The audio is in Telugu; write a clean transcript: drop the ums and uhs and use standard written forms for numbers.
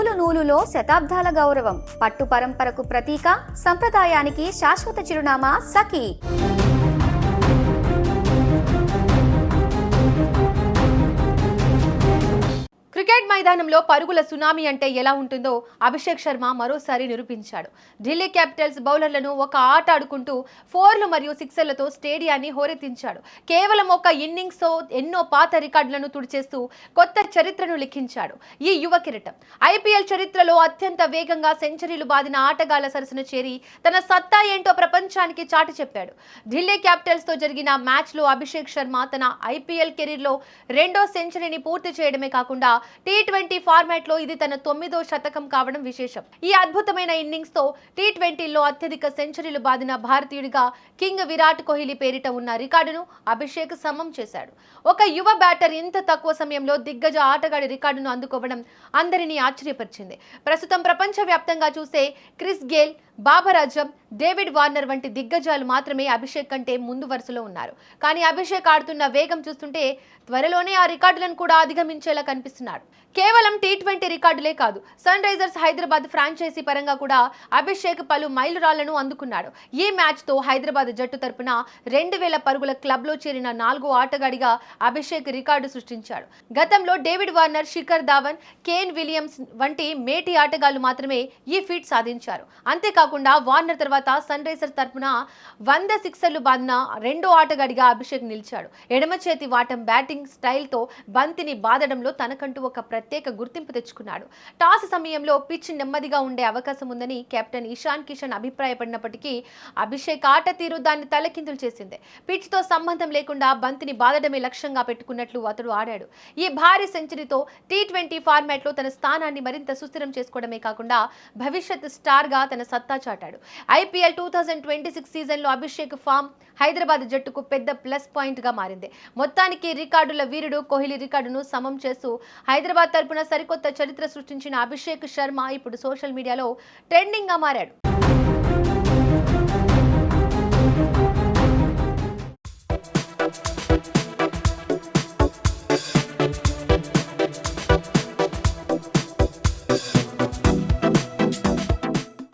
నూలు నూలులో శతాబ్దాల గౌరవం, పట్టు పరంపరకు ప్రతీక, సంప్రదాయానికి శాశ్వత చిరునామా సఖీ. క్రికెట్ మైదానంలో పరుగుల సునామీ అంటే ఎలా ఉంటుందో అభిషేక్ శర్మ మరోసారి నిరూపించాడు. ఢిల్లీ క్యాపిటల్స్ బౌలర్లను ఒక ఆట ఆడుకుంటూ 4లు మరియు 6లతో స్టేడియాన్ని హోరెత్తించాడు. కేవలం ఒక ఇన్నింగ్స్తో ఎన్నో పాత రికార్డులను తుడిచేస్తూ కొత్త చరిత్రను లిఖించాడు ఈ యువ కిరీటం. ఐపీఎల్ చరిత్రలో అత్యంత వేగంగా సెంచరీలు బాదిన ఆటగాళ్ల సరసన చేరి తన సత్తా ఏంటో ప్రపంచానికి చాటి చెప్పాడు. ఢిల్లీ క్యాపిటల్స్ తో జరిగిన మ్యాచ్లో అభిషేక్ శర్మ తన ఐపీఎల్ కెరీర్లో 2వ సెంచరీని పూర్తి చేయడమే కాకుండా T20 ఫార్మాట్ లో ఇది తన 9వ శతకం కావడం విశేషం. ఈ అద్భుతమైన ఇన్నింగ్స్ తో T20లో అత్యధిక సెంచరీలు బాదిన భారతీయుడిగా కింగ్ విరాట్ కోహ్లీ పేరిట ఉన్న రికార్డును అభిషేక్ సమం చేశాడు. ఒక యువ బ్యాటర్ ఇంత తక్కువ సమయంలో దిగ్గజ ఆటగాడి రికార్డును అందుకోవడం అందరినీ ఆశ్చర్యపరిచింది. ప్రస్తుతం ప్రపంచవ్యాప్తంగా చూస్తే Chris Gayle, Babar Azam, David Warner వంటి దిగ్గజాలు మాత్రమే అభిషేక్ కంటే ముందు వరుసలో ఉన్నారు. కానీ అభిషేక్ ఆడుతున్న వేగం చూస్తుంటే త్వరలోనే ఆ రికార్డులను కూడా అధిగమించేలా కనిపిస్తున్నాడు. కేవలం T20 రికార్డులే కాదు, సన్ రైజర్స్ హైదరాబాద్ ఫ్రాంచైజీ పరంగా కూడా అభిషేక్ పలు మైలురాళ్లను అందుకున్నాడు. ఈ మ్యాచ్ తో హైదరాబాద్ జట్టు తరపున 2000 పరుగుల క్లబ్ లో చేరిన 4వ ఆటగాడిగా అభిషేక్ రికార్డు సృష్టించాడు. గతంలో David Warner, Shikhar Dhawan, Kane Williams వంటి మేటి ఆటగాళ్లు మాత్రమే ఈ ఫీట్ సాధించారు. అంతేకాకుండా వార్నర్ తర్వాత సన్ రైజర్స్ తరపున 100 సిక్సర్లు బాదిన 2వ ఆటగాడిగా అభిషేక్ నిలిచాడు. ఎడమ చేతి వాటం బ్యాటింగ్ స్టైల్ తో బంతిని బాదడంలో తనకంటూ ఒక ప్రత్యేక గుర్తింపు తెచ్చుకున్నాడు. టాస్ సమయంలో పిచ్ నెమ్మదిగా ఉండే అవకాశం ఉందని కెప్టెన్ ఇషాన్ కిషన్ అభిప్రాయపడినప్పటికీ అభిషేక్ ఆట తీరు దాన్ని తలకిందులు చేసింది. పిచ్ తో సంబంధం లేకుండా బంతిని బాదడమే లక్ష్యంగా పెట్టుకున్నట్లు అతడు ఆడాడు. ఈ భారీ సెంచరీతో T20 ఫార్మాట్ లో తన స్థానాన్ని మరింత సుస్థిరం చేసుకోవడమే కాకుండా భవిష్యత్ స్టార్ గా తన సత్తా చాటాడు. ఐపీఎల్ 2026 సీజన్ లో అభిషేక్ ఫామ్ హైదరాబాద్ జట్టుకు పెద్ద ప్లస్ పాయింట్ గా మారింది. మొత్తానికి రికార్డుల వీరుడు కోహ్లీ రికార్డును సమం చేస్తూ హైదరాబాద్ తరపున సరికొత్త చరిత్ర సృష్టించిన అభిషేక్ శర్మ ఇప్పుడు సోషల్ మీడియాలో ట్రెండింగ్ గా మారాడు.